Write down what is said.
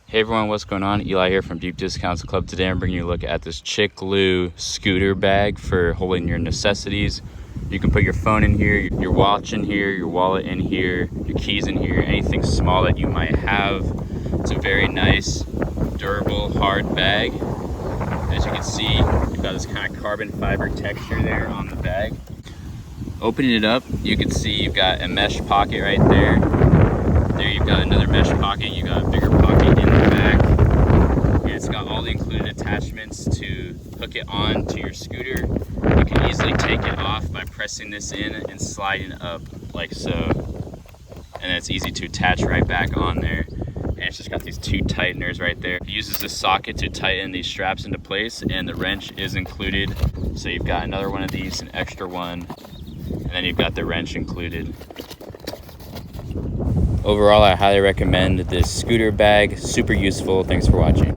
Hey everyone, what's going on? Eli here from Deep Discounts Club. Today I'm bringing you a look at this CHICLEW scooter bag for holding your necessities. You can put your phone in here, your watch in here, your wallet in here, your keys in here, anything small that you might have. It's a very nice, durable, hard bag. As you can see, you've got this kind of carbon fiber texture there on the bag. Opening it up, you can see you've got a mesh pocket right there. There you've got another mesh pocket, you got a bigger pocket in the back. And it's got all the included attachments to hook it on to your scooter. You can easily take it off by pressing this in and sliding up like so. And it's easy to attach right back on there. And it's just got these two tighteners right there. It uses this socket to tighten these straps into place, and the wrench is included. So you've got another one of these, an extra one, and then you've got the wrench included. Overall, I highly recommend this scooter bag. Super useful. Thanks for watching.